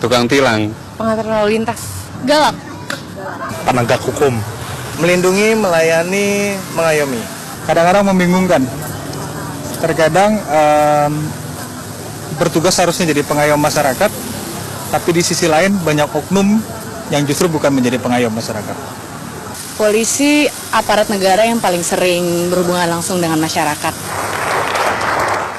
Tukang tilang. Pengatur lalu lintas. Galak. Penegak hukum. Melindungi, melayani, mengayomi. Kadang-kadang membingungkan. Terkadang bertugas harusnya jadi pengayom masyarakat, tapi di sisi lain banyak oknum yang justru bukan menjadi pengayom masyarakat. Polisi aparat negara yang paling sering berhubungan langsung dengan masyarakat.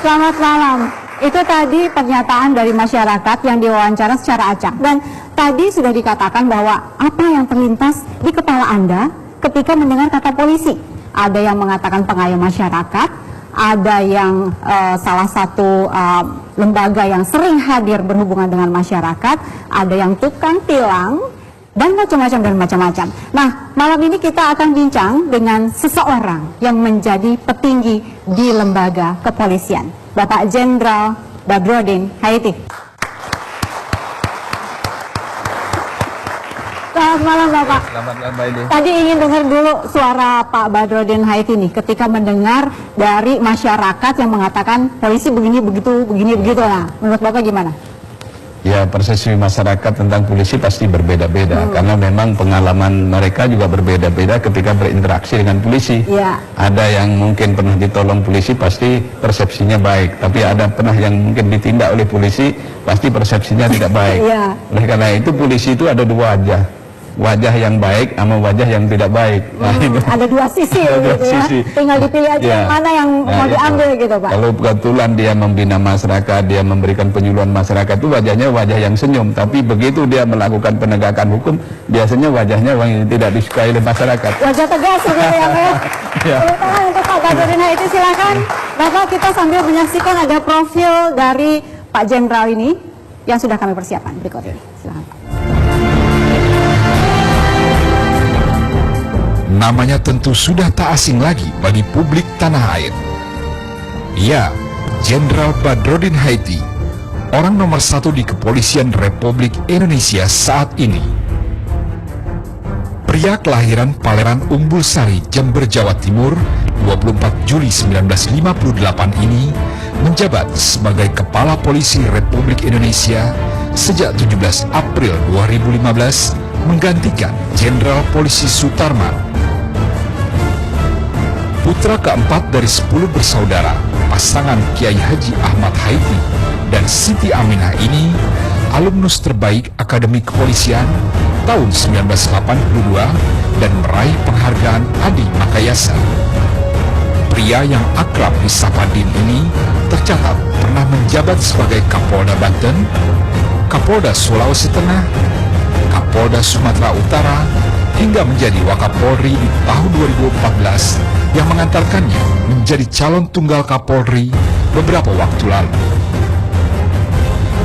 Selamat malam. Itu tadi pernyataan dari masyarakat yang diwawancara secara acak. Dan tadi sudah dikatakan bahwa apa yang terlintas di kepala Anda ketika mendengar kata polisi. Ada yang mengatakan pengayom masyarakat, ada yang salah satu lembaga yang sering hadir berhubungan dengan masyarakat, ada yang tukang tilang, dan macam-macam. Nah, malam ini kita akan bincang dengan seseorang yang menjadi petinggi di lembaga kepolisian, Bapak Jenderal Badrodin Haiti. Selamat malam Bapak. Selamat malam Mbak Edi. Tadi ingin dengar dulu suara Pak Badrodin Haiti nih ketika mendengar dari masyarakat yang mengatakan polisi begini begitu. Nah, menurut Bapak gimana? Ya, persepsi masyarakat tentang polisi pasti berbeda-beda karena memang pengalaman mereka juga berbeda-beda ketika berinteraksi dengan polisi. Ya. Ada yang mungkin pernah ditolong polisi pasti persepsinya baik, tapi ada pernah yang mungkin ditindak oleh polisi pasti persepsinya tidak baik. Ya. Oleh karena itu polisi itu ada dua wajah yang baik sama wajah yang tidak baik. Nah, itu. Ada dua sisi Ada dua gitu sisi. ya. Tinggal dipilih aja yang mana yang mau diambil gitu Pak. Kalau kebetulan dia membina masyarakat, dia memberikan penyuluhan masyarakat, itu wajahnya wajah yang senyum. Tapi begitu dia melakukan penegakan hukum, biasanya wajahnya yang tidak disukai oleh masyarakat. Wajah tegas gitu ya Pak ya. Ya. Tepuk tangan untuk Pak Badrodin Haiti, silakan. Bapak, kita sambil menyaksikan ada profil dari Pak Jenderal ini yang sudah kami persiapkan berikut ini. Silakan Pak. Namanya tentu sudah tak asing lagi bagi publik tanah air. Ya, Jenderal Badrodin Haiti, orang nomor 1 di Kepolisian Republik Indonesia saat ini. Pria kelahiran Paleran Umbul Sari, Jember, Jawa Timur, 24 Juli 1958 ini menjabat sebagai Kepala Polisi Republik Indonesia sejak 17 April 2015 menggantikan Jenderal Polisi Sutarman. Putra keempat dari 10 bersaudara, pasangan Kiai Haji Ahmad Haiti dan Siti Aminah ini alumnus terbaik Akademi Kepolisian tahun 1982 dan meraih penghargaan Adi Makayasa. Pria yang akrab disapa Din ini tercatat pernah menjabat sebagai Kapolda Banten, Kapolda Sulawesi Tengah, Kapolda Sumatera Utara, hingga menjadi Wakapolri di tahun 2014 yang mengantarkannya menjadi calon tunggal Kapolri beberapa waktu lalu.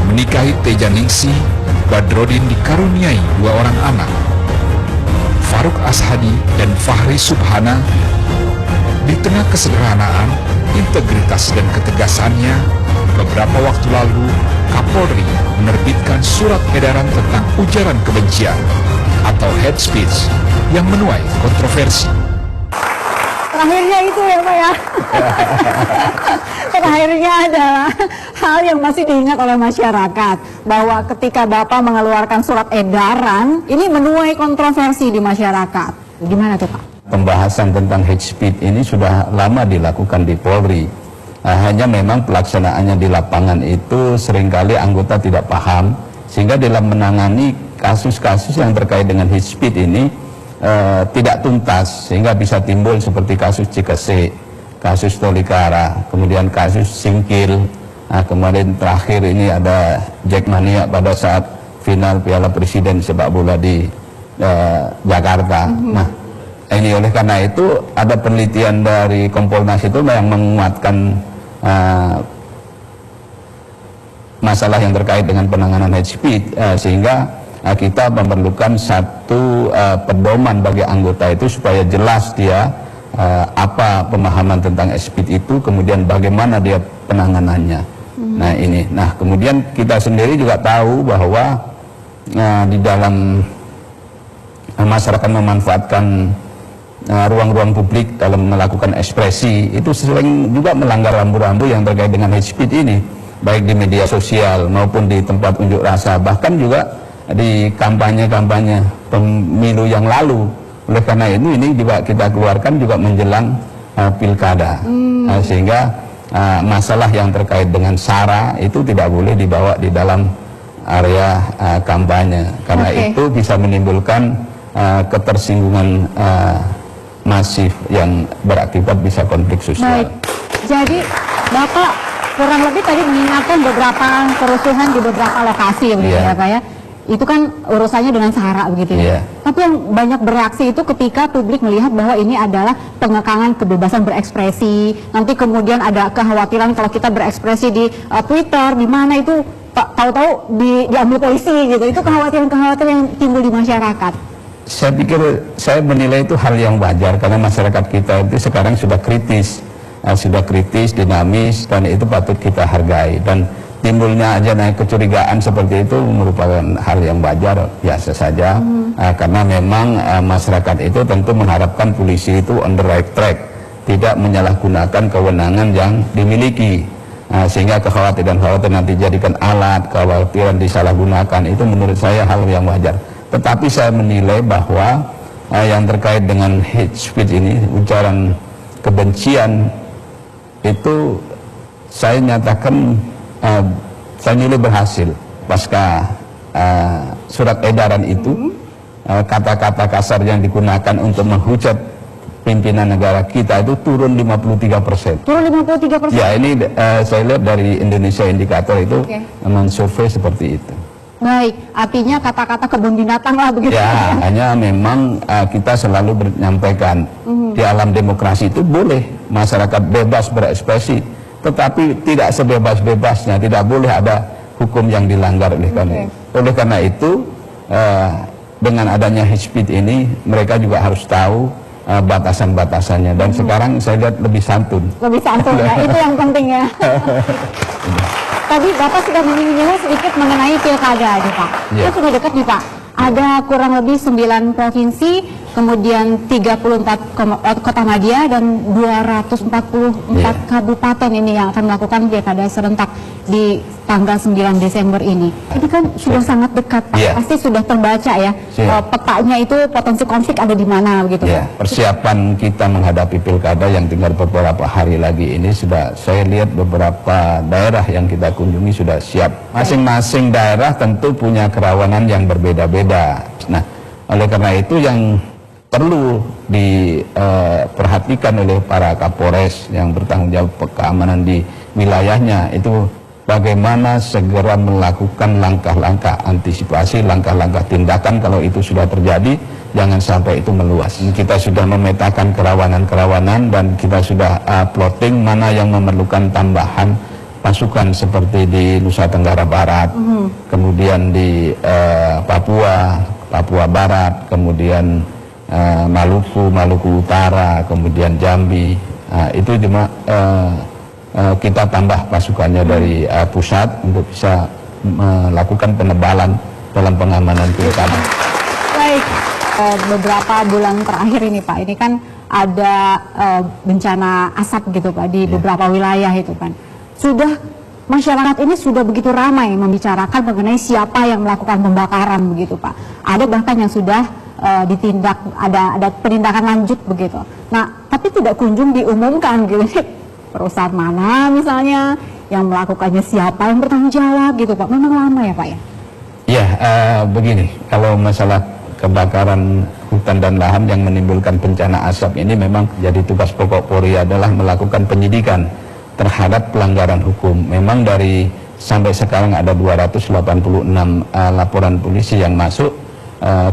Menikahi Teja Ningsih, Badrodin dikaruniai 2 orang anak, Faruk Ashadi dan Fahri Subhana. Di tengah kesederhanaan, integritas dan ketegasannya, beberapa waktu lalu Kapolri menerbitkan surat edaran tentang ujaran kebencian atau hate speech yang menuai kontroversi. Terakhirnya itu ya Pak ya. Terakhirnya adalah hal yang masih diingat oleh masyarakat, bahwa ketika Bapak mengeluarkan surat edaran ini menuai kontroversi di masyarakat. Gimana tuh Pak? Pembahasan tentang hate speech ini sudah lama dilakukan di Polri. Hanya memang pelaksanaannya di lapangan itu seringkali anggota tidak paham, sehingga dalam menangani kasus-kasus yang terkait dengan hate speech ini tidak tuntas, sehingga bisa timbul seperti kasus Cikesik, kasus Tolikara, kemudian kasus Singkil. Kemarin terakhir ini ada Jackmania pada saat final Piala Presiden sepak bola di Jakarta. Nah, ini oleh karena itu ada penelitian dari Kompolnas itu yang menguatkan masalah yang terkait dengan penanganan hate speech, sehingga kita memerlukan satu pedoman bagi anggota itu supaya jelas dia apa pemahaman tentang hate speech itu, kemudian bagaimana dia penanganannya. Nah ini, kemudian kita sendiri juga tahu bahwa di dalam masyarakat memanfaatkan ruang-ruang publik dalam melakukan ekspresi itu sering juga melanggar rambu-rambu yang terkait dengan hate speech ini. baik di media sosial maupun di tempat unjuk rasa, bahkan juga di kampanye-kampanye pemilu yang lalu. Oleh karena ini juga kita keluarkan juga menjelang pilkada, sehingga masalah yang terkait dengan SARA itu tidak boleh dibawa di dalam area kampanye, karena itu bisa menimbulkan ketersinggungan masif yang berakibat bisa konflik sosial. Baik, jadi Bapak kurang lebih tadi mengingatkan beberapa kerusuhan di beberapa lokasi begitu ya Pak ya. Itu kan urusannya dengan SARA begitu ya. Tapi yang banyak bereaksi itu ketika publik melihat bahwa ini adalah pengekangan kebebasan berekspresi. Nanti kemudian ada kekhawatiran kalau kita berekspresi di Twitter, di mana itu tahu-tahu diambil polisi gitu. Itu kekhawatiran-kekhawatiran yang timbul di masyarakat. Saya pikir, saya menilai itu hal yang wajar karena masyarakat kita itu sekarang sudah kritis, dinamis, dan itu patut kita hargai. Dan timbulnya aja kecurigaan seperti itu merupakan hal yang wajar, biasa saja. Karena memang masyarakat itu tentu mengharapkan polisi itu on the right track, tidak menyalahgunakan kewenangan yang dimiliki. Sehingga kekhawatiran nanti jadikan alat, kekhawatiran disalahgunakan, itu menurut saya hal yang wajar. Tetapi saya menilai bahwa yang terkait dengan hate speech ini, ujaran kebencian, itu saya nyatakan saya nilai berhasil. Pasca surat edaran itu, kata-kata kasar yang digunakan untuk menghujat pimpinan negara kita itu turun 53%. Turun 53%? Ya, ini saya lihat dari Indonesia Indikator itu mensurvei seperti itu. Baik, artinya kata-kata kebun binatang lah begitu. Ya, hanya memang kita selalu menyampaikan di alam demokrasi itu boleh masyarakat bebas berekspresi, tetapi tidak sebebas-bebasnya, tidak boleh ada hukum yang dilanggar oleh karena itu dengan adanya hate speech ini mereka juga harus tahu batasan-batasannya, dan sekarang saya lihat lebih santun. Lebih santun ya, itu yang penting ya. Tadi Bapak sudah menyinggung sedikit mengenai pilkada nih Pak. Itu sudah dekat nih Pak. Ada kurang lebih 9 provinsi, kemudian 34 kota madya dan 244 kabupaten ini yang akan melakukan pilkada serentak di tanggal 9 Desember ini. Ini kan sudah sangat dekat Pak. Pasti sudah terbaca ya. Petanya itu potensi konflik ada di mana begitu Pak. Persiapan kita menghadapi pilkada yang tinggal beberapa hari lagi ini sudah, saya lihat beberapa daerah yang kita kunjungi sudah siap. Masing-masing daerah tentu punya kerawanan yang berbeda-beda. Nah, oleh karena itu yang perlu diperhatikan oleh para Kapolres yang bertanggung jawab keamanan di wilayahnya itu bagaimana segera melakukan langkah-langkah antisipasi, langkah-langkah tindakan kalau itu sudah terjadi, jangan sampai itu meluas. Kita sudah memetakan kerawanan-kerawanan dan kita sudah plotting mana yang memerlukan tambahan pasukan seperti di Nusa Tenggara Barat, kemudian di Papua Barat, kemudian Maluku Utara, kemudian Jambi. Itu cuma kita tambah pasukannya dari pusat untuk bisa melakukan penebalan dalam pengamanan pilkada. Baik, beberapa bulan terakhir ini Pak, ini kan ada bencana asap gitu Pak di beberapa wilayah itu kan. Sudah masyarakat ini sudah begitu ramai membicarakan mengenai siapa yang melakukan pembakaran begitu Pak. Ada bahkan yang sudah ditindak, ada penindakan lanjut begitu. Nah, tapi tidak kunjung diumumkan gitu. Perusahaan mana misalnya yang melakukannya, siapa yang bertanggung jawab gitu Pak. Memang lama ya Pak ya? Ya, begini, kalau masalah kebakaran hutan dan lahan yang menimbulkan bencana asap ini memang jadi tugas pokok Polri adalah melakukan penyidikan terhadap pelanggaran hukum. Memang dari sampai sekarang ada 286 laporan polisi yang masuk,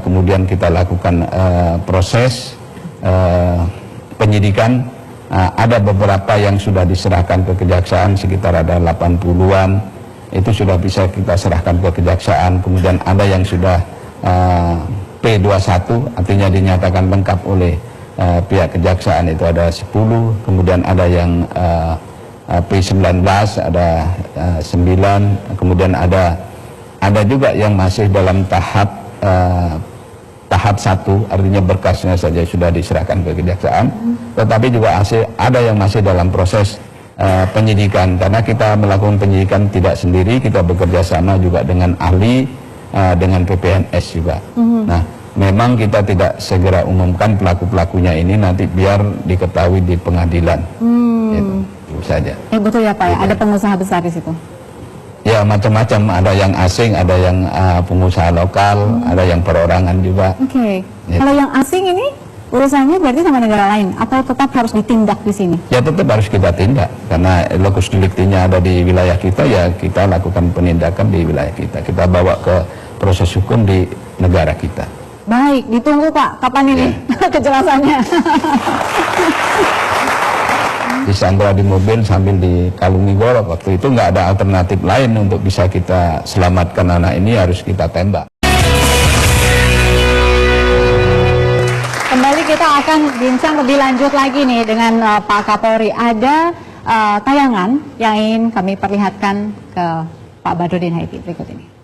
kemudian kita lakukan proses penyidikan. Ada beberapa yang sudah diserahkan ke kejaksaan, sekitar ada 80-an, itu sudah bisa kita serahkan ke kejaksaan. Kemudian ada yang sudah P21, artinya dinyatakan lengkap oleh pihak kejaksaan, itu ada 10, kemudian ada yang P19 ada 9, kemudian ada juga yang masih dalam tahap 1, artinya berkasnya saja sudah diserahkan ke kejaksaan, tetapi juga ada yang masih dalam proses penyidikan, karena kita melakukan penyidikan tidak sendiri, kita bekerja sama juga dengan ahli, dengan PPNS juga. Nah, memang kita tidak segera umumkan pelaku-pelakunya ini, nanti biar diketahui di pengadilan. Itu saja. Betul ya Pak, ya? Ada pengusaha besar di situ. Ya, macam-macam, ada yang asing, ada yang pengusaha lokal, ada yang perorangan juga. Oke. Ya. Kalau yang asing ini urusannya berarti sama negara lain atau tetap harus ditindak di sini? Ya, tetap harus kita tindak, karena lokus deliktinya ada di wilayah kita, ya kita lakukan penindakan di wilayah kita. Kita bawa ke proses hukum di negara kita. Baik, ditunggu Pak, kapan ini kejelasannya? Disandra di mobil sambil dikalungi golok. Waktu itu nggak ada alternatif lain untuk bisa kita selamatkan anak ini, harus kita tembak. Kembali kita akan bincang lebih lanjut lagi nih dengan Pak Kapolri. Ada tayangan yang ingin kami perlihatkan ke Pak Badrudin Haiti berikut ini.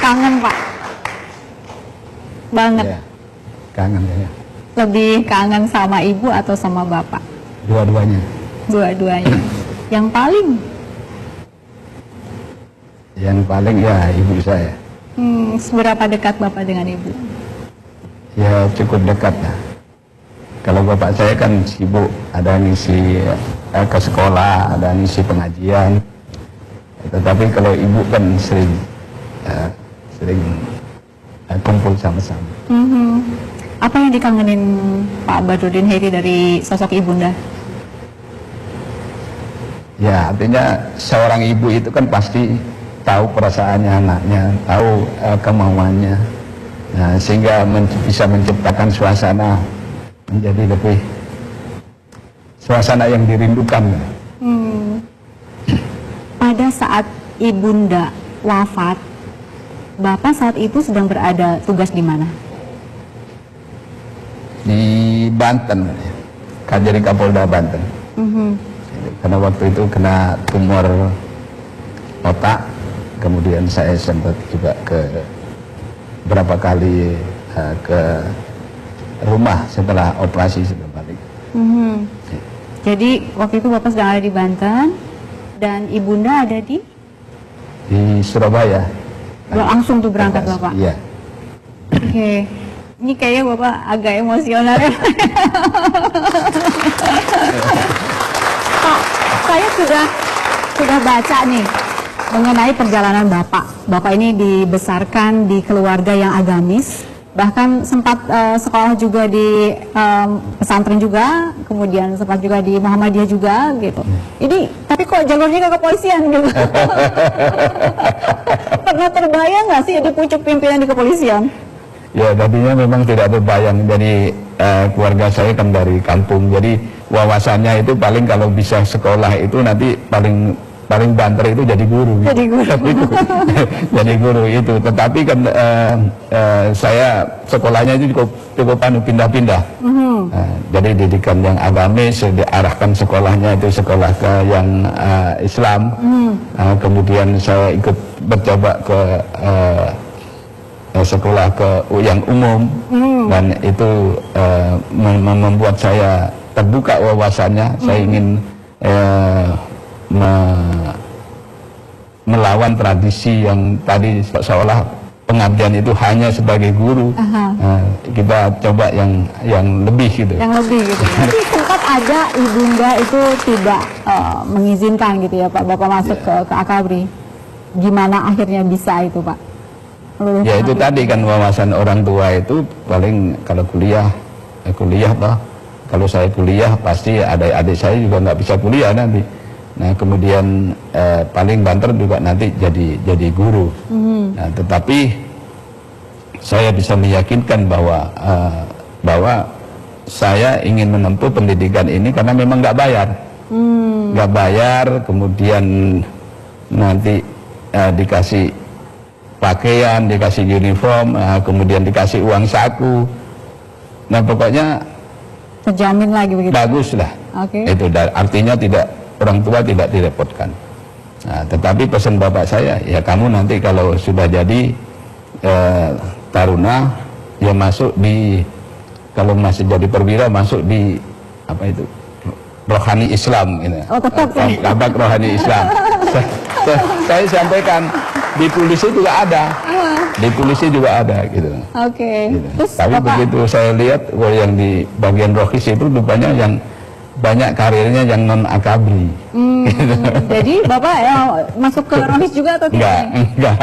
Kangen Pak, banget. Ya, kangen ya. Lebih kangen sama ibu atau sama bapak? Dua-duanya. Dua-duanya. Yang paling ya ibu saya. Seberapa dekat bapak dengan ibu? Ya cukup dekat lah. Kalau bapak saya kan sibuk, ada ngisi ke sekolah, ada ngisi pengajian. Tetapi kalau ibu kan sering kumpul sama-sama. Apa yang dikangenin Pak Badrudin Haiti dari sosok ibunda? Ya, artinya seorang ibu itu kan pasti tahu perasaannya anaknya, tahu kemauannya, nah, sehingga bisa menciptakan suasana menjadi lebih suasana yang dirindukan. Pada saat ibunda wafat, bapak saat itu sedang berada tugas di mana? Di Banten, Kajari Kapolda Banten. Karena waktu itu kena tumor otak, kemudian saya sempat juga ke berapa kali ke rumah setelah operasi sudah balik. Jadi waktu itu bapak sedang ada di Banten dan ibunda ada di Surabaya. Langsung tuh berangkat bapak? Iya. Oke. Ini kayaknya bapak agak emosional ya. Pak, saya sudah baca nih mengenai perjalanan bapak. Bapak ini dibesarkan di keluarga yang agamis, bahkan sempat sekolah juga di pesantren juga, kemudian sempat juga di Muhammadiyah juga gitu. Ini tapi kok jalurnya ke kepolisian gitu. Pernah terbayang nggak sih ada pucuk pimpinan di kepolisian? Ya, tadinya memang tidak terbayang. Jadi keluarga saya kan dari kampung, jadi wawasannya itu paling kalau bisa sekolah itu nanti paling banter itu jadi guru. Jadi guru. Jadi guru itu. Tetapi kan saya sekolahnya itu cukup pindah-pindah. Jadi didikan yang agamis, diarahkan sekolahnya itu sekolah ke yang Islam. Kemudian saya ikut bercoba ke sekolah ke yang umum, dan itu membuat saya terbuka wawasannya. Saya ingin melawan tradisi yang tadi seolah pengabdian itu hanya sebagai guru. Kita coba yang lebih gitu. Yang lebih gitu. Tapi sempat ada ibunda itu tidak mengizinkan gitu ya Pak, bapak masuk ke Akabri. Gimana akhirnya bisa itu Pak? Ya itu tadi kan wawasan orang tua itu paling kalau kuliah toh kalau saya kuliah pasti adik-adik saya juga nggak bisa kuliah nanti. Nah kemudian paling banter juga nanti jadi guru. Nah, tetapi saya bisa meyakinkan bahwa saya ingin menempuh pendidikan ini karena memang nggak bayar, nggak bayar, kemudian nanti dikasih pakaian, dikasih uniform, kemudian dikasih uang saku. Nah pokoknya Terjamin lagi begitu. bagus lah. Oke. Itu artinya tidak, orang tua tidak direpotkan. Nah, tetapi pesan bapak saya, ya kamu nanti kalau sudah jadi taruna, ya masuk di, kalau masih jadi perwira masuk di apa itu, rohani Islam gitu. Oh, tetap ya. Kabak rohani Islam. Saya sampaikan di polisi juga ada, di polisi juga ada gitu. Oke. Gitu. Terus Tapi Bapak, begitu saya lihat yang di bagian rohis itu rupanya yang banyak karirnya yang non akabri. Gitu. jadi Bapak ya masuk ke Rohis juga atau tidak? Enggak.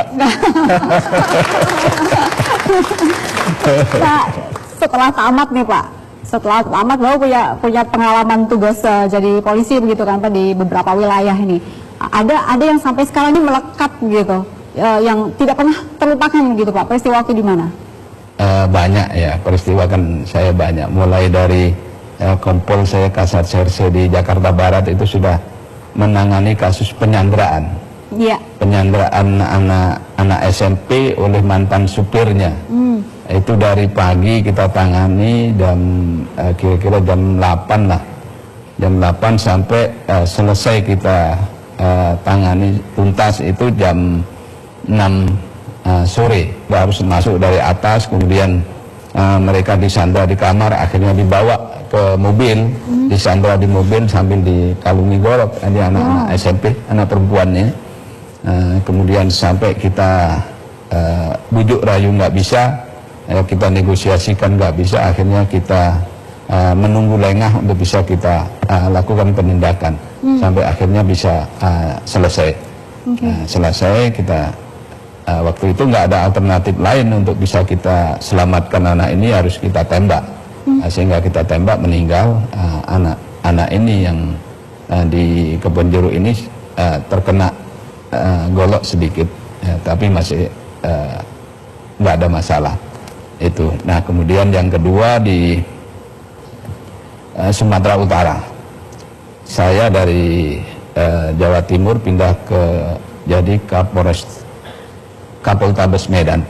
Pak, setelah tamat nih Pak, setelah tamat Bapak punya pengalaman tugas jadi polisi begitu kan Pak di beberapa wilayah ini. Ada yang sampai sekarang ini melekat gitu, yang tidak pernah terlupakan gitu Pak. Peristiwa itu di mana? Banyak ya, peristiwa kan saya banyak. Mulai dari Kompol saya Kasat Serse di Jakarta Barat itu sudah menangani kasus penyanderaan. Iya. Penyanderaan anak SMP oleh mantan supirnya. Itu dari pagi kita tangani dan kira-kira jam 8 lah. Jam 8 sampai selesai kita tangani tuntas itu jam 6 sore. Harus masuk dari atas, kemudian mereka disandra di kamar, akhirnya dibawa ke mobil, disandra di mobil sambil dikalungi golok. Ada anak-anak SMP, anak perempuannya. Kemudian sampai kita bujuk rayu nggak bisa, kita negosiasikan nggak bisa, akhirnya kita menunggu lengah untuk bisa kita lakukan penindakan sampai akhirnya bisa selesai. Selesai kita waktu itu nggak ada alternatif lain untuk bisa kita selamatkan anak ini, harus kita tembak. Sehingga kita tembak, meninggal. Anak ini yang di Kebon Jeruk ini terkena golok sedikit, tapi masih nggak ada masalah itu. Nah kemudian yang kedua di Sumatera Utara, saya dari Jawa Timur pindah ke jadi Kapoltabes Medan.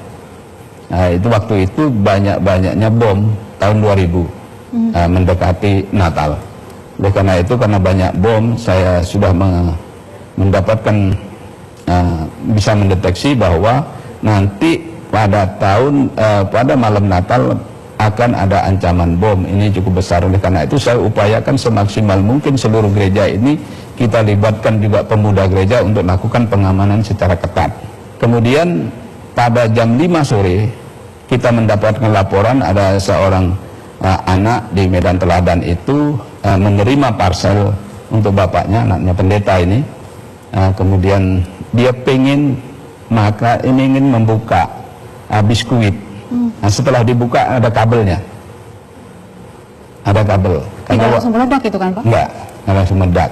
Nah, itu waktu itu banyak-banyaknya bom tahun 2000, mendekati Natal. Oleh karena itu, karena banyak bom, saya sudah mendapatkan bisa mendeteksi bahwa nanti pada malam Natal akan ada ancaman bom. Ini cukup besar. Oleh karena itu saya upayakan semaksimal mungkin seluruh gereja ini kita libatkan juga pemuda gereja untuk melakukan pengamanan secara ketat. Kemudian pada jam 5 sore kita mendapatkan laporan ada seorang anak di Medan Teladan itu menerima parcel untuk bapaknya, anaknya pendeta ini. Kemudian dia ingin membuka biskuit. Nah, setelah dibuka ada kabelnya, ada kabel. Tidak langsung meledak itu kan Pak? Enggak langsung meledak.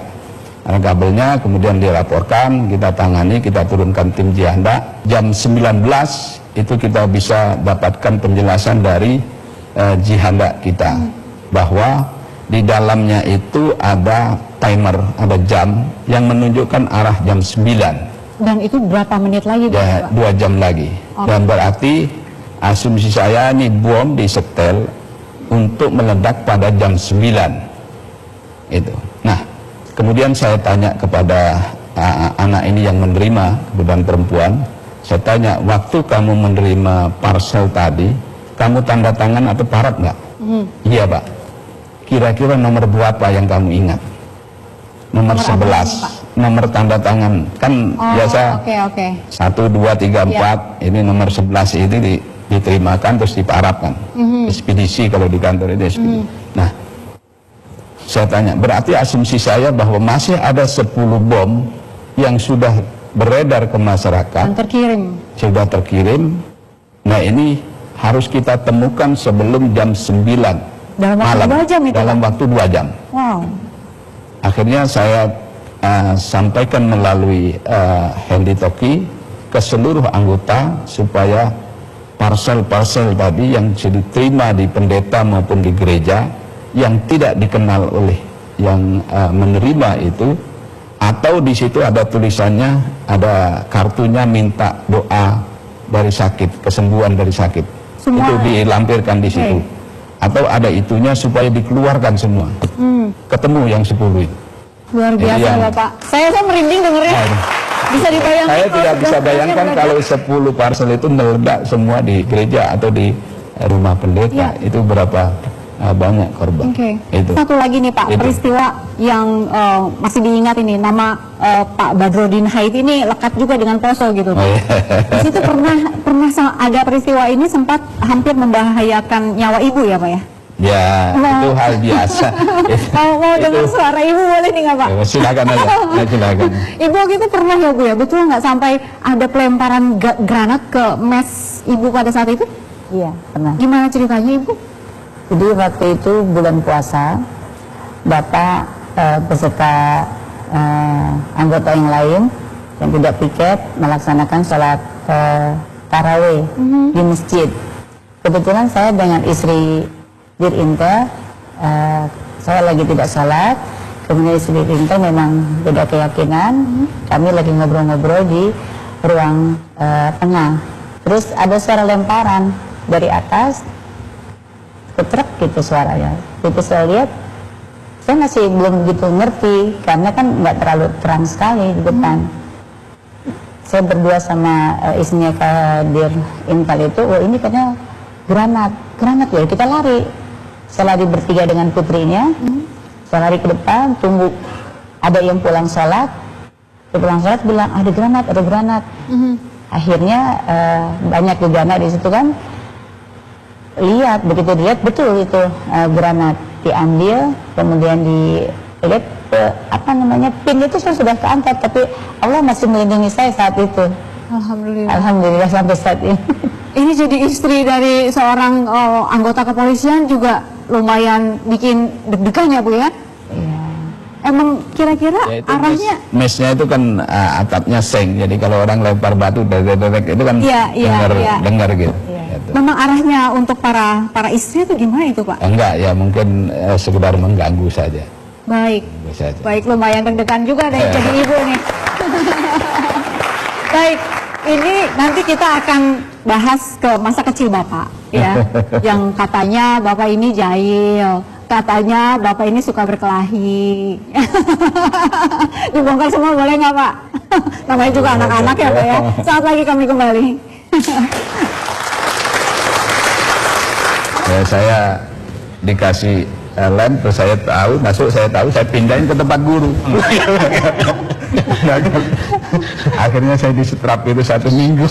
Ada kabelnya, kemudian dilaporkan, kita tangani, kita turunkan tim jihanda. Jam 19 itu kita bisa dapatkan penjelasan dari jihanda kita bahwa di dalamnya itu ada timer, ada jam yang menunjukkan arah jam 9. Dan itu berapa menit lagi Ya, 2 jam lagi. Dan berarti asumsi saya ini bom disetel untuk meledak pada jam 9 itu. Nah kemudian saya tanya kepada anak ini yang menerima, kebetulan perempuan, saya tanya, waktu kamu menerima parcel tadi, kamu tanda tangan atau paraf nggak? Iya Pak. Kira-kira nomor berapa yang kamu ingat? Nomor 11. Nomor tanda tangan. Kan biasa 1, 2, 3, 4. Ini nomor 11 ini diterimakan terus diparafkan. Ekspedisi kalau di kantor itu ekspedisi. Nah, saya tanya, berarti asumsi saya bahwa masih ada 10 bom yang sudah beredar ke masyarakat. Dan terkirim. Sudah terkirim. Nah ini harus kita temukan sebelum jam 9. Dalam waktu malam, 2 jam itu? dalam waktu 2 jam. Wow. Akhirnya saya sampaikan melalui Handy Talkie ke seluruh anggota supaya parsel-parsel tadi yang diterima di pendeta maupun di gereja yang tidak dikenal oleh yang menerima itu, atau di situ ada tulisannya, ada kartunya minta doa dari sakit, kesembuhan dari sakit. Semua. Itu dilampirkan di situ. Atau ada itunya supaya dikeluarkan semua. Ketemu yang 10 itu. Luar biasa Jadi yang- Bapak. Saya merinding dengernya. Bisa dibayangkan. Saya kalau tidak bisa sudah bayangkan meledak. kalau 10 parcel itu meledak semua di gereja atau di rumah pendeta. Ya. Itu berapa banyak korban. Oke. Itu. Satu lagi nih Pak, Itu. peristiwa yang masih diingat ini, nama Pak Badrodin Haid ini lekat juga dengan Poso gitu. Oh, iya. Di situ pernah ada peristiwa ini sempat hampir membahayakan nyawa ibu ya Pak ya? Ya, Wow. itu hal biasa. Mau dengar suara ibu boleh nih nggak Pak? Ya, silakan aja. Ya, silakan. Ibu gitu pernah ya Bu ya, betul nggak sampai ada pelemparan granat ke mes ibu pada saat itu? Iya, pernah. Gimana ceritanya Ibu? Jadi waktu itu bulan puasa, Bapak beserta anggota yang lain yang tidak piket melaksanakan sholat tarawih di masjid. Kebetulan saya dengan istri Dirinta, saya lagi tidak sholat, kemudian istri Dirinta memang beda keyakinan, kami lagi ngobrol-ngobrol di ruang tengah. Terus ada suara lemparan dari atas ke truk gitu suaranya. Itu saya lihat, saya masih belum gitu ngerti karena kan nggak terlalu terang sekali di depan. Saya berdua sama istrinya Kadir Infal itu, oh ini katanya granat ya, kita lari. Saya lari bertiga dengan putrinya, saya lari ke depan, tunggu ada yang pulang sholat, dia pulang sholat bilang ada granat. Akhirnya banyak granat di situ kan. Lihat, begitu dilihat betul itu granat diambil, kemudian dilihat pin itu sudah keangkat, tapi Allah masih melindungi saya saat itu. Alhamdulillah sampai saat ini. Ini jadi istri dari seorang anggota kepolisian juga lumayan bikin deg-degan ya Bu ya? Iya. Emang kira-kira Ya, itu arahnya? mesnya itu kan atapnya seng, jadi kalau orang lempar batu dedek itu kan Iya. dengar gitu. Iya. Gitu. Memang arahnya untuk para istri itu gimana itu Pak? Enggak, ya mungkin sekedar mengganggu saja. Baik, Mengganggu saja. baik lumayan deg-degan juga dari jadi ibu nih. Baik, ini nanti kita akan bahas ke masa kecil Bapak ya, yang katanya Bapak ini jahil, katanya Bapak ini suka berkelahi. Dibongkar semua boleh nggak Pak? Namanya juga anak-anak ya Pak ya. Saat lagi kami kembali. Ya, saya dikasih lem, terus saya tahu, saya pindahin ke tempat guru. Akhirnya saya disetrap itu 1 minggu.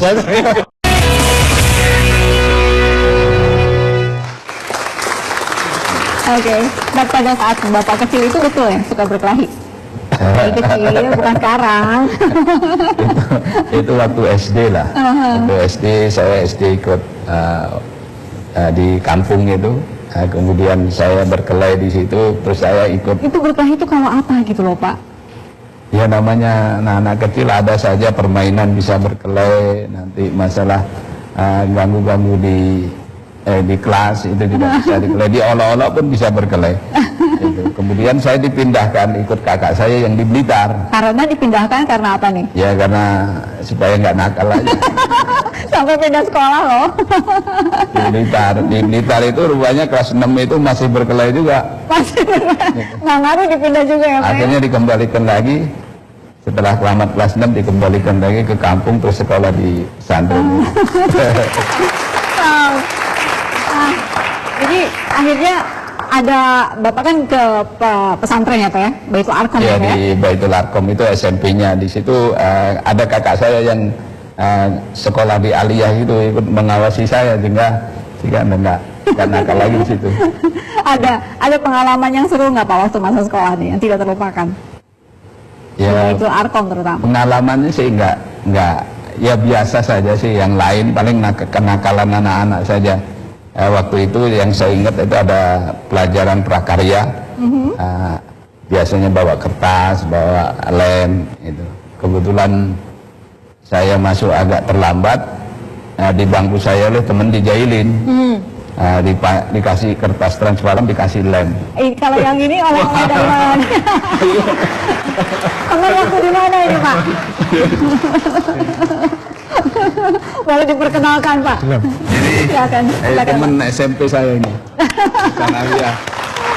Oke, dan pada saat Bapak kecil itu betul ya suka berkelahi? Dari kecil, bukan sekarang. Itu waktu SD lah. Waktu SD, saya SD ikut di kampung itu. Kemudian saya berkelahi di situ, terus saya ikut. Itu berkelahi itu kalau apa gitu loh Pak? Ya namanya anak-anak kecil ada saja permainan bisa berkelahi, nanti masalah ganggu-ganggu di kelas itu juga bisa berkelahi, di olok-olok pun bisa berkelahi. Itu. Kemudian saya dipindahkan ikut kakak saya yang di Blitar. Karena dipindahkan karena apa nih? Ya karena supaya nggak nakal aja. Sampai pindah sekolah loh. Di Blitar itu rupanya kelas 6 itu masih berkelahi juga. Masih nggak ngaruh dipindah juga ya Pak? Akhirnya dikembalikan lagi. Setelah tamat kelas 6 dikembalikan lagi ke kampung terus sekolah di pesantren. Wow. Nah, jadi akhirnya ada Bapak kan ke pesantren ya Pak ya? Baitul Arkom Ya ya Pak ya? di Baitul Arkom itu SMP-nya. Di situ ada kakak saya yang sekolah di Aliyah itu ikut mengawasi saya sehingga nggak nakal lagi di situ. Ada pengalaman yang seru nggak Pak waktu masa sekolah nih yang tidak terlupakan? Ya Baitul Arkom terutama. pengalamannya sih nggak ya biasa saja sih. Yang lain paling kenakalan anak-anak saja. waktu itu yang saya ingat itu ada pelajaran prakarya. Biasanya bawa kertas, bawa lem itu. Kebetulan saya masuk agak terlambat, di bangku saya oleh teman dijailin. Dikasih kertas transparan, dikasih lem. Kalau yang ini oleh-oleh dari mana? Teman waktu di mana ini, Pak? Boleh diperkenalkan, Pak? Jadi silakan. teman SMP saya ini.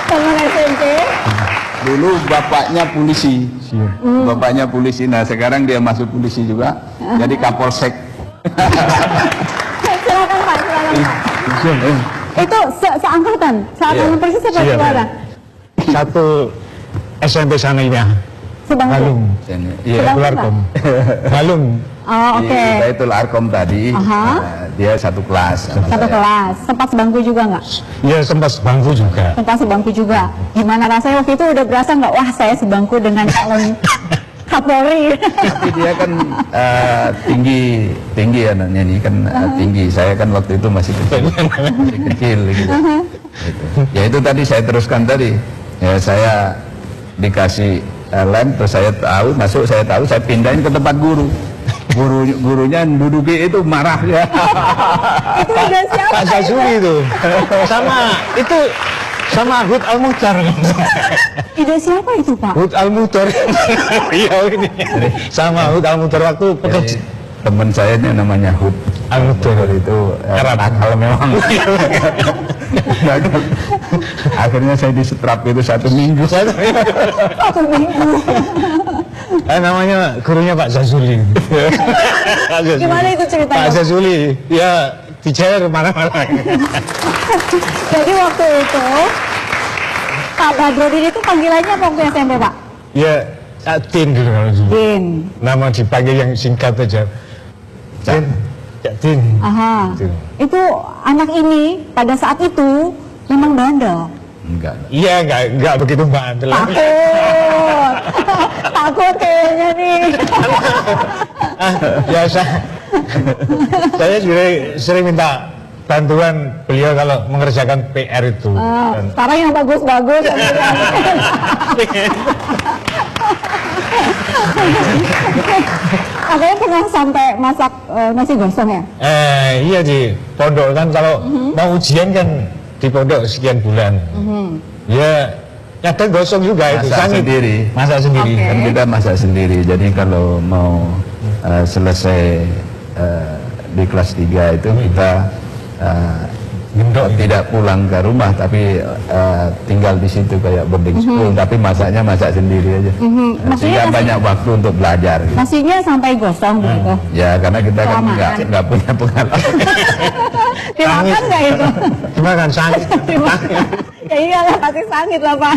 Teman SMP. Dulu bapaknya polisi. Bapaknya polisi. Nah, sekarang dia masuk polisi juga. Jadi Kapolsek. Silakan, Pak. Itu seangkatan. Seangkatan persis seperti mana? Satu SMP sana ini. Sebangku. Halung. Iya, Arkom. Halung. Oh, oke. Itu Arkom tadi. Dia satu kelas. Satu kelas. Sempat sebangku juga nggak? Iya, sempat sebangku juga. Sempat sebangku juga. Gimana rasanya waktu itu, udah berasa nggak? Wah, saya sebangku dengan calon Kapolri. Tapi dia kan tinggi anaknya ini kan tinggi. Saya kan waktu itu masih kecil gitu. Ya itu tadi saya teruskan tadi. Ya saya dikasih lem, terus saya pindahin ke tempat guru. Gurunya duduki itu marah ya. Itu udah siapa? Pak Zazuli itu. Sama Hud Al-Muhtar. Ide siapa itu, Pak? Hud Al-Muhtar. Iya ini. Sama Hud Al-Muhtar waktu pekerja. Teman saya ini namanya Hud Al-Muhtar itu nakal memang. Akhirnya saya disetrap itu 1 minggu. 1 minggu. Namanya gurunya Pak Zazuli. Gimana itu ceritanya? Pak Zazuli, ya dijewer mana-mana. Jadi waktu itu Pak Badrodin itu panggilannya apa waktu SMP, Pak? Ya, Din dulu kalau dulu. Din. Nama dipanggil yang singkat aja. Din. Cak Din. Aha. Itu anak ini pada saat itu memang bandel. Enggak. Iya, enggak begitu bandel. Takut. Takut kayaknya nih. Biasa. Saya sering minta bantuan beliau kalau mengerjakan PR itu. Sekarang yang bagus-bagus. Katanya pernah sampai masak nasi gosong ya? Iya di pondok kan kalau mau ujian kan di pondok sekian bulan. Ya kadang gosong juga itu. Masak sendiri. Kan kita masak sendiri. Jadi kalau mau selesai di kelas 3 itu kita tidak pulang ke rumah tapi tinggal di situ kayak boarding school tapi masaknya masak sendiri aja. Sehingga banyak waktu untuk belajar gitu. Nasinya sampai gosong begitu. Ya karena kita kan nggak punya pengalaman. Dimakan nggak itu? Dimakan sangit. Ya iyalah pasti sangit lah, Pak.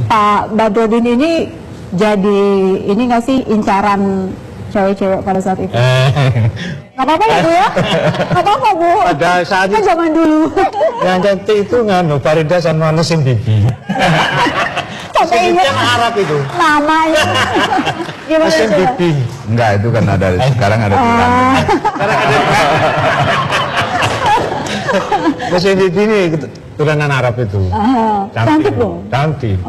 Pak Badrodin ini jadi ini nggak sih incaran cewek-cewek pada saat itu? Gak apa-apa ya, Bu ya? Gak apa-apa, Bu. Pada saat itu zaman dulu. Yang cantik itu nganu Farida sama Nusim Bibi. Sampai ingat yang Arab itu. namanya. Gimana Nusim itu? Bibi. Enggak, itu kan ada sekarang ada di London. Nusim Bibi ini keturunan Arab itu. Cantik dong. Cantik.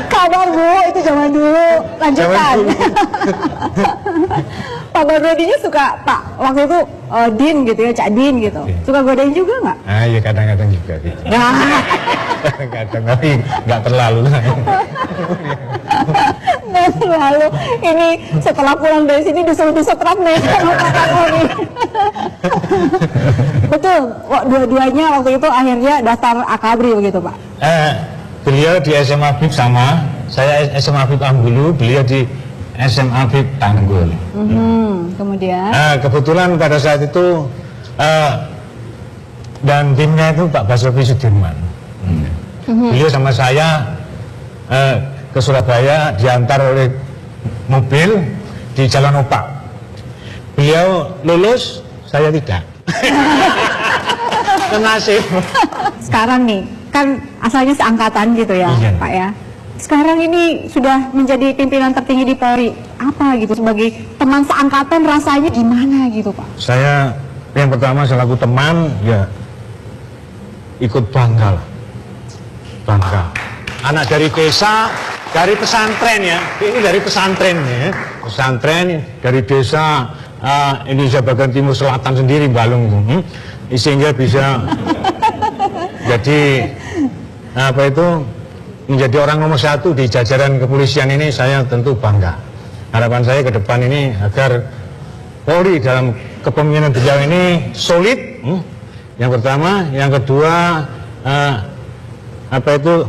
Kabar, Bu, itu zaman dulu. Lanjutkan. Pak Badrodinnya suka, Pak, waktu itu Din gitu ya, Cak Din gitu. Suka godain juga nggak? Iya kadang-kadang juga gitu. Kadang-kadang tapi nggak terlalu lah. Nggak terlalu. Ini setelah pulang dari sini disuruh disetrap nih sama Pak Kapolri. Betul, dua-duanya waktu itu akhirnya daftar Akabri begitu, Pak? Beliau di SMA Bib sama, saya SMA Bib Ambulu, beliau di SMA Bib Tanggul. Kemudian? Kebetulan pada saat itu dan timnya itu Pak Basuki Sudirman. Beliau sama saya ke Surabaya diantar oleh mobil di Jalan Opak. Beliau lulus, saya tidak. Nasib. Sekarang nih, kan asalnya seangkatan gitu ya, Pak ya. Sekarang ini sudah menjadi pimpinan tertinggi di Polri. Apa gitu sebagai teman seangkatan rasanya gimana gitu, Pak? Saya Yang pertama selaku teman, ya ikut bangga lah. Bangga. Anak dari desa, dari pesantren ya. Ini dari pesantren ya. Pesantren dari desa Indonesia bagian timur selatan sendiri, Balung. Sehingga bisa jadi apa itu menjadi orang nomor 1 di jajaran kepolisian ini, saya tentu bangga. Harapan saya ke depan ini agar Polri dalam kepemimpinan beliau ini solid. Yang pertama, yang kedua apa itu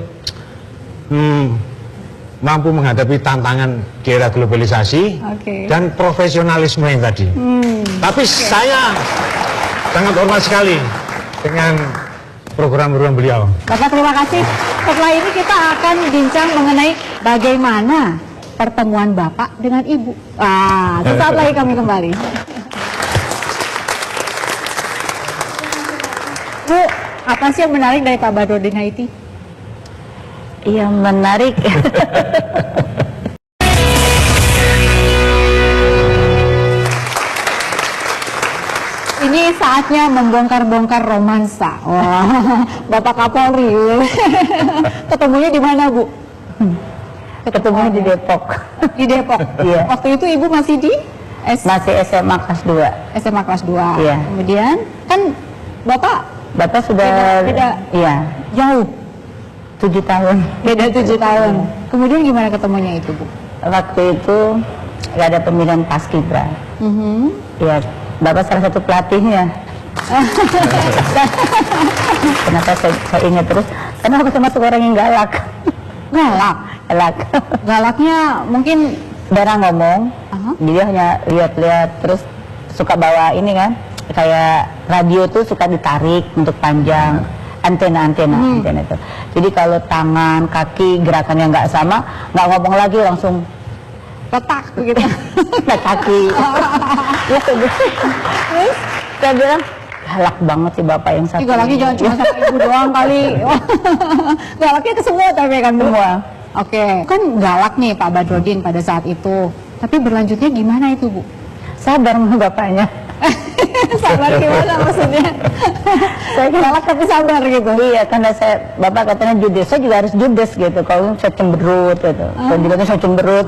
mampu menghadapi tantangan di era globalisasi dan profesionalisme yang tadi. Tapi saya sangat hormat sekali dengan program-program beliau. Bapak terima kasih. Setelah ini kita akan bincang mengenai bagaimana pertemuan Bapak dengan Ibu. Sesaat lagi kami kembali. Bu, apa sih yang menarik dari Pak Badrodin Haiti? Yang menarik. Ini saatnya membongkar-bongkar romansa. Wah, Bapak Kapolri. Ketemunya di mana, Bu? Ketemunya di Depok. Di Depok. Iya. Waktu itu Ibu masih di Masih SMA kelas 2. SMA kelas 2. Iya. Kemudian kan Bapak sudah beda iya, jauh, 7 tahun. beda 7 tahun. Kemudian gimana ketemunya itu, Bu? Waktu itu nggak ada pemilihan paskibra. Ya, Bapak salah satu pelatihnya. Kenapa saya ingat terus? Karena aku termasuk orang yang galak. Galak. Galaknya mungkin Jarang ngomong. Dia hanya lihat-lihat, terus suka bawa ini kan, kayak radio tuh suka ditarik untuk panjang, antena itu. Jadi kalau tangan, kaki gerakannya nggak sama, nggak ngomong lagi, langsung letak begitu. naik kaki. Gitu. Saya bilang galak banget sih Bapak yang satu. Galaknya jangan cuma sama Ibu doang kali. Galaknya ke semua tapi kan, Bu. Semua. Oke, kan galak nih Pak Badrodin pada saat itu. Tapi berlanjutnya gimana itu, Bu? Sabar sama bapaknya. Sabar gimana maksudnya? Saya galak tapi sabar gitu. Iya, karena Bapak katanya judes, saya juga harus judes gitu. Kalau saya cemberut gitu. Saya juga saya cemberut.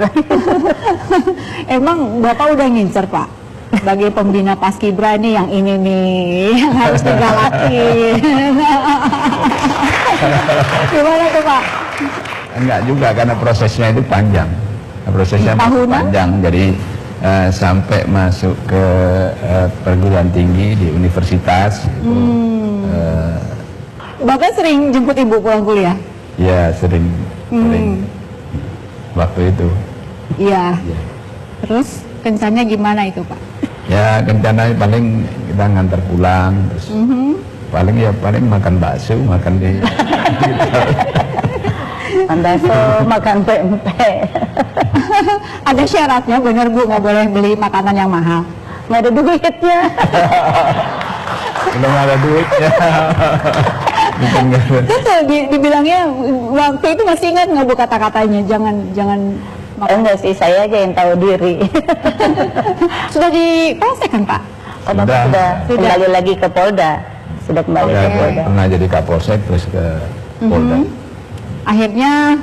Emang Bapak udah ngincer, Pak? Sebagai pembina Paskibra ini yang ini nih yang harus digalakin. Gimana tuh, Pak? Enggak juga, karena prosesnya itu panjang. Prosesnya panjang, jadi sampai masuk ke perguruan tinggi di universitas. Bapak sering jemput Ibu pulang kuliah? Ya, sering waktu itu. Iya. Terus kencannya gimana itu, Pak? Ya, kencananya paling kita ngantar pulang, terus paling makan bakso, makan di makan pempek. Ada syaratnya, bener Bu, nggak boleh beli makanan yang mahal. Nggak ada duitnya. Belum ada duitnya. Betul, dibilangnya waktu itu masih ingat nggak Bu kata-katanya, jangan enggak sih, saya aja yang tahu diri. Sudah dipolsek kan, Pak? Sudah kembali lagi ke Polda. Sudah kembali ke Polda. Pernah jadi Kapolsek terus ke Polda. Akhirnya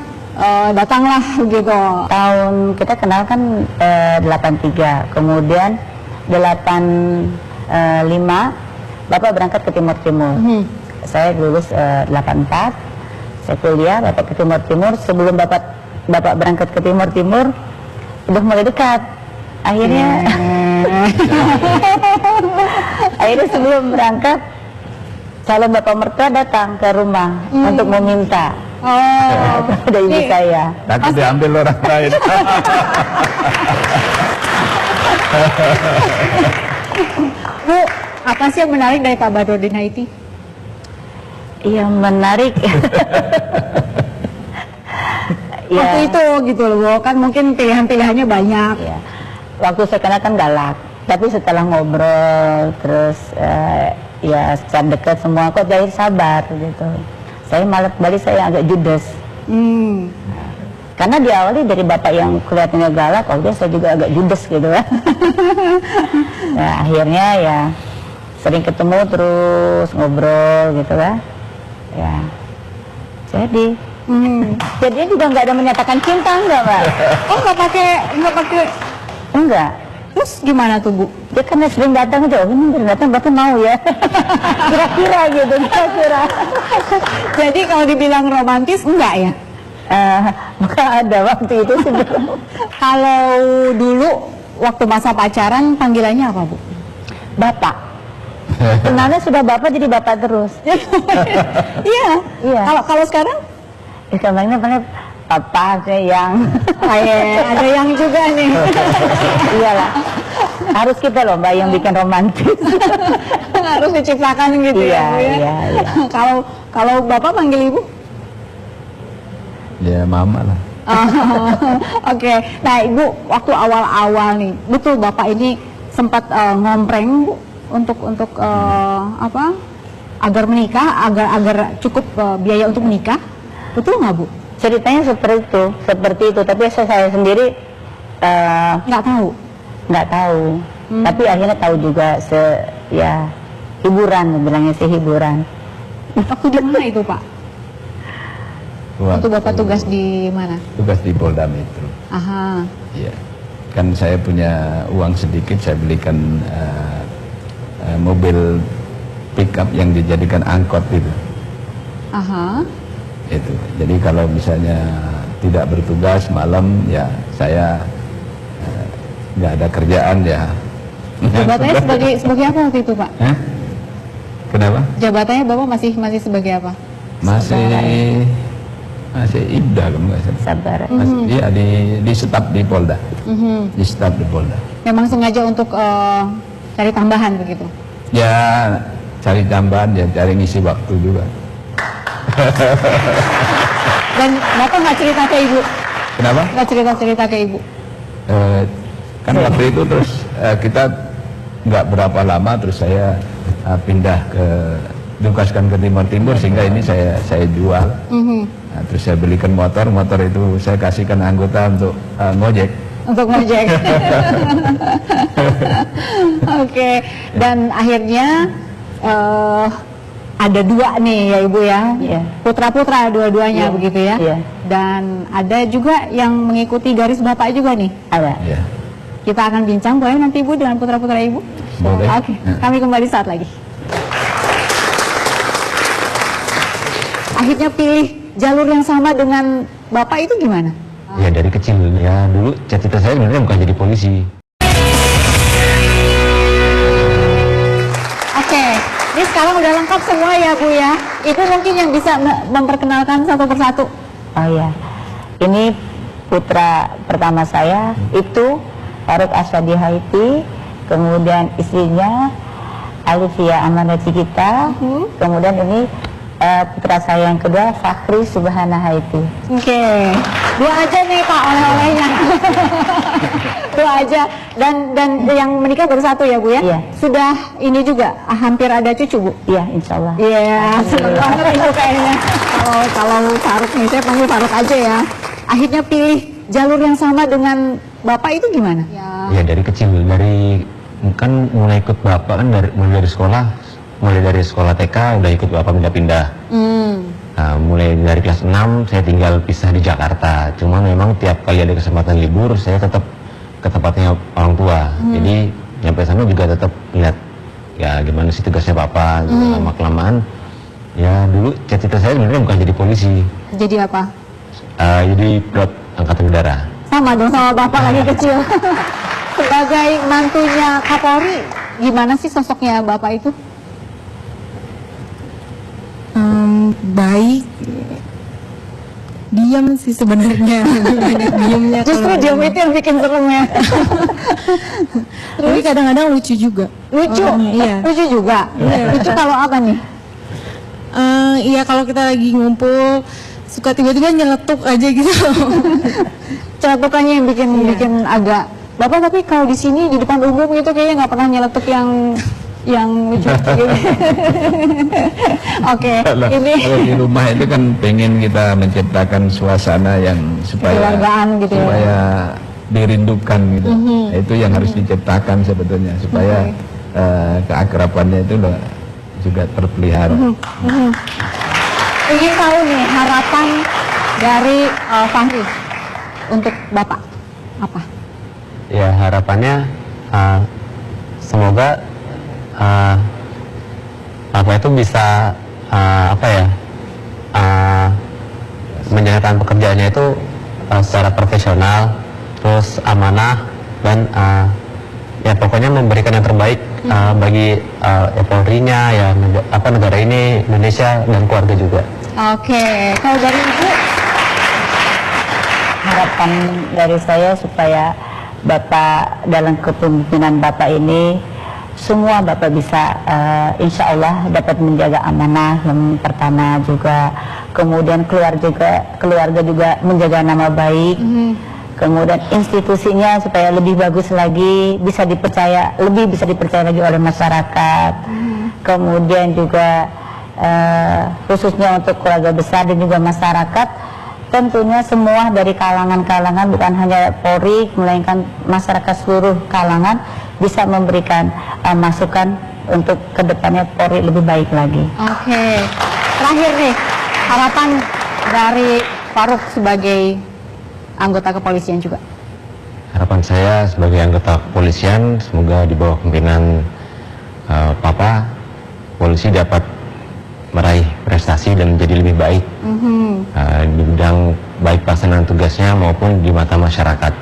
datanglah gitu. Tahun kita kenal kan 83, kemudian 85 Bapak berangkat ke Timur Timur. Saya lulus 84, saya kuliah, Bapak ke Timur Timur. Sebelum Bapak berangkat ke Timur Timur udah mulai dekat. Akhirnya akhirnya sebelum berangkat calon Bapak mertua datang ke rumah untuk meminta. Ada ibu saya. Takut diambil orang lain. Bu, apa sih yang menarik dari Pak Badrodin Haiti? Yang menarik. Waktu itu gitu loh, Bu. Kan mungkin pilihan-pilihannya banyak. Ya. Waktu saya kenal kan galak, tapi setelah ngobrol terus ya secara dekat semua kok jadi sabar gitu. Saya malah balik saya agak judes. Karena diawali dari Bapak yang kelihatannya galak, saya juga agak judes gitu kan. Nah, akhirnya ya sering ketemu terus ngobrol gitu kan. Ya. Jadi jadinya juga nggak ada menyatakan cinta, enggak, Pak? Oh, nggak pakai Enggak. terus gimana tuh, Bu? Dia karena sering datang aja, oh ini sering datang berarti mau ya. Kira-kira gitu, kira-kira. Jadi kalau dibilang romantis enggak ya? Maka ada waktu itu sebelum. Kalau dulu waktu masa pacaran panggilannya apa, Bu? Bapak. Kenalnya sudah bapak jadi bapak terus. Iya. Iya. Kalau sekarang? Sebenarnya paling papa sayang. Ada yang juga nih. Iyalah. Harus kita loh Mbak yang bikin romantis. Harus diciptakan gitu Iya, ya, Bu ya. iya. Kalau Bapak panggil Ibu? Ya mama lah. Oke. Nah, Ibu waktu awal-awal nih, betul Bapak ini sempat ngompreng, Bu, untuk apa? Agar menikah, agar cukup biaya untuk menikah. Betul nggak, Bu? Ceritanya seperti itu. Tapi saya sendiri Nggak tahu. nggak tahu. Tapi akhirnya tahu juga ya hiburan, bilangnya sih hiburan. Waktu di mana itu, Pak? Waktu Bapak tugas di mana? Tugas di Polda Metro. Aha. Iya. Kan saya punya uang sedikit, saya belikan mobil pickup yang dijadikan angkot gitu. Aha. Itu. Jadi kalau misalnya tidak bertugas malam, ya saya nggak ada kerjaan ya. Jabatannya sebagai apa waktu itu, Pak? Hah? Kenapa? Jabatannya Bapak masih sebagai apa? Masih Ibda kamu nggak salah. Sabar. Masih, iya di staf di Polda. Di staf di Polda. Memang sengaja untuk cari tambahan begitu? Ya cari tambahan, ya cari ngisi waktu juga. Dan Bapak nggak cerita ke Ibu? Kenapa? Nggak cerita ke Ibu? Kan waktu itu terus kita nggak berapa lama terus saya pindah tugaskan ke Timur sehingga ini saya jual. Nah, terus saya belikan motor itu saya kasihkan anggota untuk ngojek. Untuk ngojek. Oke. Dan akhirnya ada dua nih ya Ibu ya. Iya. Putra-putra dua-duanya begitu ya. Iya. Dan ada juga yang mengikuti garis Bapak juga nih. Ada. Ya. Kita akan bincang boleh nanti Ibu dengan putra-putra Ibu? Boleh. Oke. Kami kembali saat lagi. Akhirnya pilih jalur yang sama dengan Bapak itu gimana? Ya dari kecil ya, dulu cita-cita saya sebenarnya bukan jadi polisi. Oke, ini sekarang udah lengkap semua ya Bu ya. Itu mungkin yang bisa memperkenalkan satu persatu. Oh ya, ini putra pertama saya itu Farouk Asyadi Haiti, kemudian istrinya Alivia Amanda Cikita, kemudian ini putra saya yang kedua Fakhri Subhana Haiti. Oke, dua aja nih Pak oleh-olehnya. Dua aja. Dan yang menikah baru satu ya Bu ya? Iya. Sudah ini juga hampir ada cucu Bu? Iya, insya Allah. Iya, seneng banget Ibu kayaknya. Kalau Farouk nih, saya panggil Farouk aja ya. Akhirnya pilih jalur yang sama dengan Bapak itu gimana? Ya dari kecil, kan mulai ikut Bapak kan mulai dari sekolah TK udah ikut Bapak pindah-pindah. Nah, mulai dari kelas 6 saya tinggal pisah di Jakarta. Cuma memang tiap kali ada kesempatan libur saya tetap ke tempatnya orang tua. Jadi nyampe sana juga tetap lihat ya gimana sih tugasnya Bapak. Lama kelamaan ya dulu cita-cita saya sebenarnya bukan jadi polisi. Jadi apa? Jadi pilot angkatan udara. Sama dong sama Bapak lagi kecil. Sebagai mantunya Kapolri, gimana sih sosoknya Bapak itu? Baik, diam sih sebenarnya. Banyak diamnya. Justru diam itu yang bikin serem ya. Tapi kadang-kadang lucu juga. Lucu? Iya. Lucu juga? Lucu kalau apa nih? Iya kalau kita lagi ngumpul suka tiba-tiba nyeletuk aja gitu. Celetukannya yang bikin agak. Bapak tapi kalau di sini di depan umum gitu kayaknya nggak pernah nyeletuk yang lucu gitu. Oke, ini Kalau di rumah itu kan pengen kita menciptakan suasana yang kekeluargaan gitu ya. supaya dirindukan gitu. Nah, itu yang harus diciptakan sebetulnya supaya keakrabannya itu juga terpelihara. Ingin tahu nih harapan dari Fahri untuk Bapak apa? Ya harapannya semoga Bapak itu bisa menjalankan pekerjaannya itu secara profesional, terus amanah, dan ya pokoknya memberikan yang terbaik bagi Polri-nya, ya negara ini, Indonesia, dan keluarga juga. Oke, kalau dari Ibu? Harapan dari saya supaya Bapak dalam kepemimpinan Bapak ini semua Bapak bisa insya Allah dapat menjaga amanah yang pertama juga, kemudian keluarga juga menjaga nama baik, kemudian institusinya supaya lebih bagus lagi, lebih bisa dipercaya lagi oleh masyarakat, kemudian juga khususnya untuk keluarga besar dan juga masyarakat, tentunya semua dari kalangan-kalangan, bukan hanya Polri melainkan masyarakat seluruh kalangan bisa memberikan masukan untuk kedepannya Polri lebih baik lagi. Oke, terakhir nih harapan dari Farouk sebagai anggota kepolisian juga. Harapan saya sebagai anggota kepolisian, semoga di bawah pimpinan Papa, polisi dapat meraih prestasi dan menjadi lebih baik di bidang baik pelaksanaan tugasnya maupun di mata masyarakat.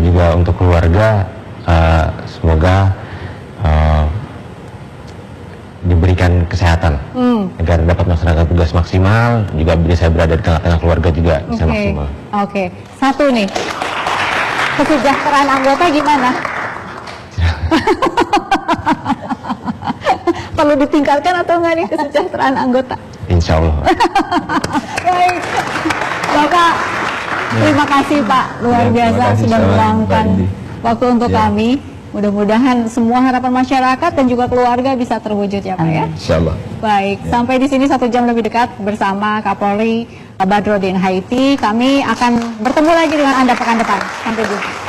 Juga untuk keluarga, semoga diberikan kesehatan agar dapat melaksanakan tugas maksimal, juga bisa berada di tengah-tengah keluarga juga bisa maksimal. Oke, satu nih, kesejahteraan anggota gimana? Perlu ditingkatkan atau enggak nih kesejahteraan anggota? Insya Allah. Baik, Bapak, terima kasih Pak, luar biasa sudah meluangkan waktu untuk kami. Mudah-mudahan semua harapan masyarakat dan juga keluarga bisa terwujud ya Pak ya. Insya Allah. Baik, sampai di sini 1 jam lebih dekat bersama Kapolri Badrodin Haiti. Kami akan bertemu lagi dengan Anda pekan depan. Sampai jumpa.